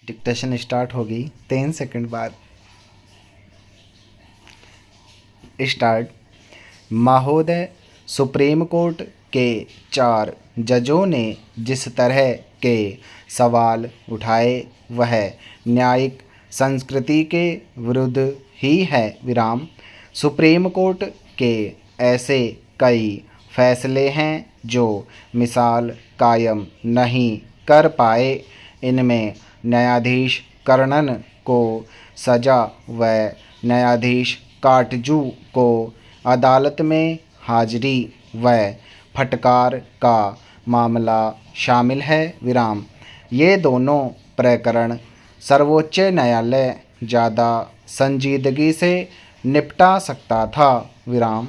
Dictation start होगी 3 second बाद। Start. महोदय, सुप्रीम कोर्ट के 4 जजों ने जिस तरह के सवाल उठाए वह न्यायिक संस्कृति के विरुद्ध ही है विराम। सुप्रीम कोर्ट के ऐसे कई फैसले हैं जो मिसाल कायम नहीं कर पाए। इनमें न्यायाधीश कर्णन को सजा व न्यायाधीश काटजू को अदालत में हाजिरी व फटकार का मामला शामिल है विराम। ये दोनों प्रकरण सर्वोच्च न्यायालय ज़्यादा संजीदगी से निपटा सकता था विराम।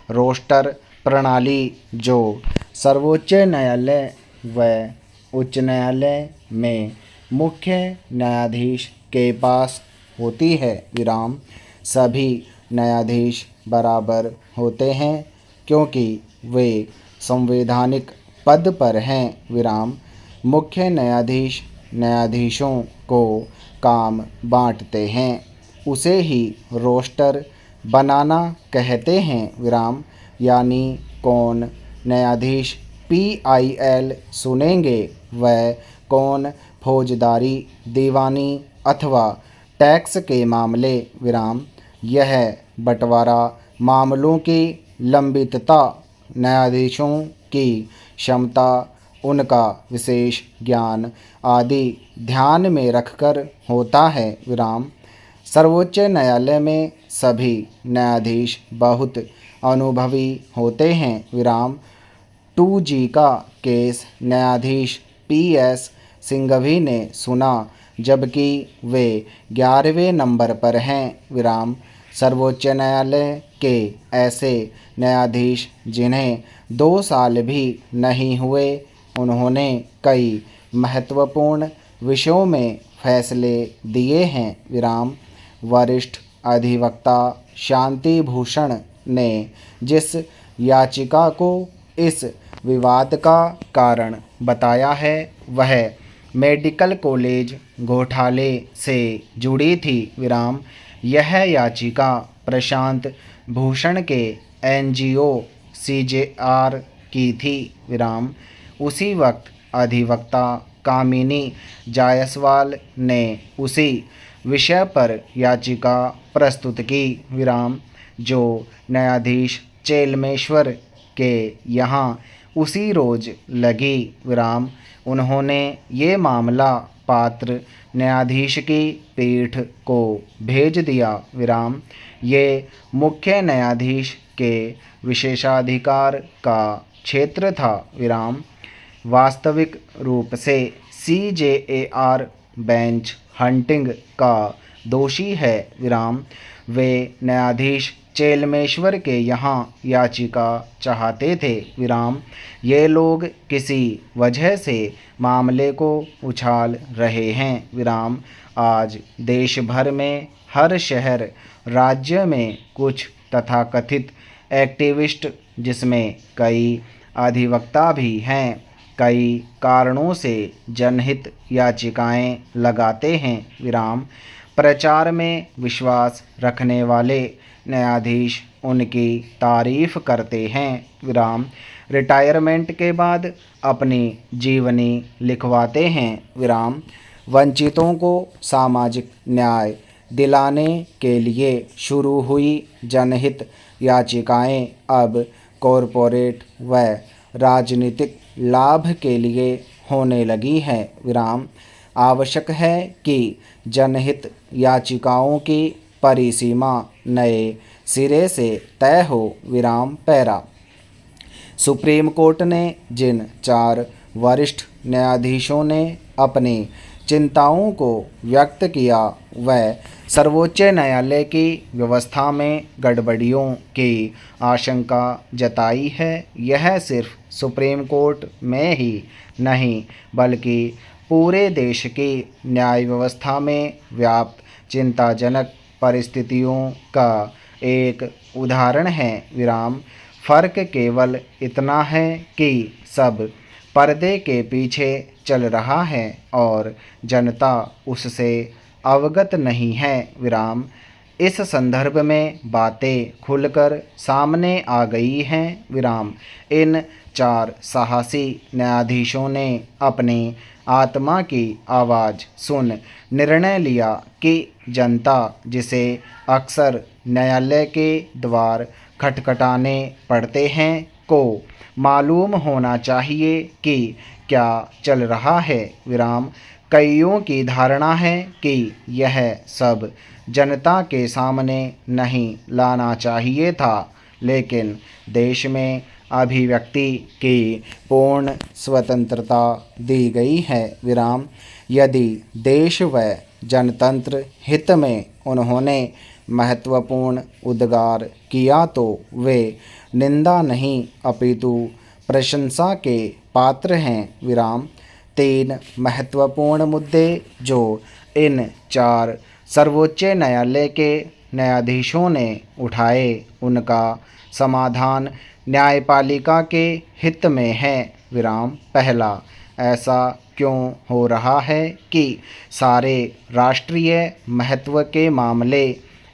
रोस्टर प्रणाली जो सर्वोच्च न्यायालय व उच्च न्यायालय में मुख्य न्यायाधीश के पास होती है विराम। सभी न्यायाधीश बराबर होते हैं क्योंकि वे संवैधानिक पद पर हैं विराम। मुख्य न्यायाधीश न्यायाधीशों को काम बांटते हैं, उसे ही रोस्टर बनाना कहते हैं विराम। यानी कौन न्यायाधीश PIL सुनेंगे व कौन फौजदारी, दीवानी अथवा टैक्स के मामले विराम। यह बंटवारा मामलों की लंबितता, न्यायाधीशों की क्षमता, उनका विशेष ज्ञान आदि ध्यान में रखकर होता है विराम। सर्वोच्च न्यायालय में सभी न्यायाधीश बहुत अनुभवी होते हैं विराम। 2G का केस न्यायाधीश PS सिंघवी ने सुना, जबकि वे 11वें नंबर पर हैं विराम। सर्वोच्च न्यायालय के ऐसे न्यायाधीश जिन्हें 2 साल भी नहीं हुए, उन्होंने कई महत्वपूर्ण विषयों में फैसले दिए हैं विराम। वरिष्ठ अधिवक्ता शांति भूषण ने जिस याचिका को इस विवाद का कारण बताया है वह मेडिकल कॉलेज घोटाले से जुड़ी थी विराम। यह याचिका प्रशांत भूषण के NGO CJR की थी विराम। उसी वक्त अधिवक्ता कामिनी जायसवाल ने उसी विषय पर याचिका प्रस्तुत की विराम, जो न्यायाधीश चेलमेश्वर के यहाँ उसी रोज लगी विराम। उन्होंने ये मामला पात्र न्यायाधीश की पीठ को भेज दिया विराम। ये मुख्य न्यायाधीश के विशेषाधिकार का क्षेत्र था विराम। वास्तविक रूप से CJAR बेंच हंटिंग का दोषी है विराम। वे न्यायाधीश चेलमेश्वर के यहाँ याचिका चाहते थे विराम। ये लोग किसी वजह से मामले को उछाल रहे हैं विराम। आज देश भर में हर शहर राज्य में कुछ तथाकथित एक्टिविस्ट, जिसमें कई अधिवक्ता भी हैं, कई कारणों से जनहित याचिकाएं लगाते हैं विराम। प्रचार में विश्वास रखने वाले न्यायाधीश उनकी तारीफ करते हैं विराम। रिटायरमेंट के बाद अपनी जीवनी लिखवाते हैं विराम। वंचितों को सामाजिक न्याय दिलाने के लिए शुरू हुई जनहित याचिकाएं अब कॉरपोरेट व राजनीतिक लाभ के लिए होने लगी हैं विराम। आवश्यक है कि जनहित याचिकाओं की परिसीमा नए सिरे से तय हो विराम। पैरा। सुप्रीम कोर्ट ने जिन 4 वरिष्ठ न्यायाधीशों ने अपनी चिंताओं को व्यक्त किया वह सर्वोच्च न्यायालय की व्यवस्था में गड़बड़ियों की आशंका जताई है। यह सिर्फ सुप्रीम कोर्ट में ही नहीं बल्कि पूरे देश की न्याय व्यवस्था में व्याप्त चिंताजनक परिस्थितियों का एक उदाहरण है विराम। फ़र्क केवल इतना है कि सब पर्दे के पीछे चल रहा है और जनता उससे अवगत नहीं है। विराम। इस संदर्भ में बातें खुलकर सामने आ गई हैं। विराम। इन 4 साहसी न्यायाधीशों ने अपनी आत्मा की आवाज़ सुन निर्णय लिया कि जनता, जिसे अक्सर न्यायालय के द्वार खटखटाने पड़ते हैं, को मालूम होना चाहिए कि क्या चल रहा है। विराम। कईयों की धारणा है कि यह सब जनता के सामने नहीं लाना चाहिए था, लेकिन देश में अभिव्यक्ति की पूर्ण स्वतंत्रता दी गई है। विराम। यदि देश व जनतंत्र हित में उन्होंने महत्वपूर्ण उद्गार किया तो वे निंदा नहीं अपितु प्रशंसा के पात्र हैं। विराम। 3 महत्वपूर्ण मुद्दे जो इन 4 सर्वोच्च न्यायालय के न्यायाधीशों ने उठाए, उनका समाधान न्यायपालिका के हित में है। विराम। पहला, ऐसा क्यों हो रहा है कि सारे राष्ट्रीय महत्व के मामले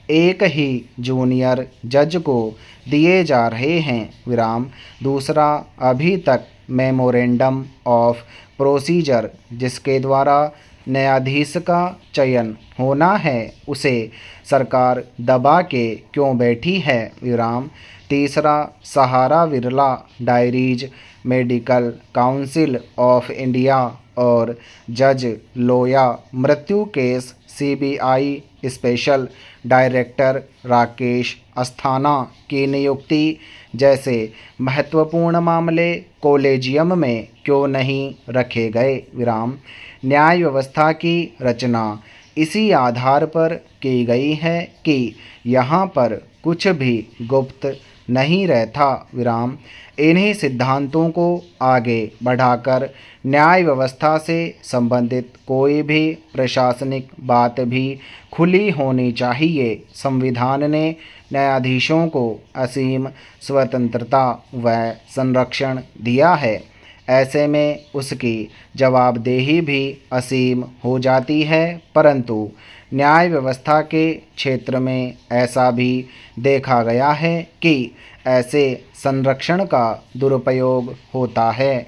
एक ही जूनियर जज को दिए जा रहे हैं। विराम। दूसरा, अभी तक मेमोरेंडम ऑफ प्रोसीजर जिसके द्वारा न्यायाधीश का चयन होना है, उसे सरकार दबा के क्यों बैठी है। विराम। तीसरा, Sahara Birla diaries, medical council of India और जज लोया मृत्यु case CBI special director Rakesh Asthana की नियुक्ति जैसे महत्वपूर्ण मामले कॉलेजियम में क्यों नहीं रखे गए। विराम। न्याय व्यवस्था की रचना इसी आधार पर की गई है कि यहाँ पर कुछ भी गुप्त नहीं रहता। विराम। इन्हीं सिद्धांतों को आगे बढ़ाकर न्याय व्यवस्था से संबंधित कोई भी प्रशासनिक बात भी खुली होनी चाहिए। संविधान ने न्यायाधीशों को असीम स्वतंत्रता व संरक्षण दिया है। ऐसे में उसकी जवाबदेही भी असीम हो जाती है, परंतु न्याय व्यवस्था के क्षेत्र में ऐसा भी देखा गया है कि ऐसे संरक्षण का दुरुपयोग होता है।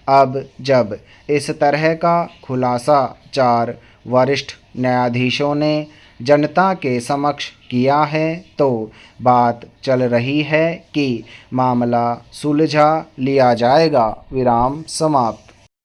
अब जब इस तरह का खुलासा 4 वरिष्ठ न्यायाधीशों ने जनता के समक्ष किया है, तो बात चल रही है कि मामला सुलझा लिया जाएगा। विराम समाप्त।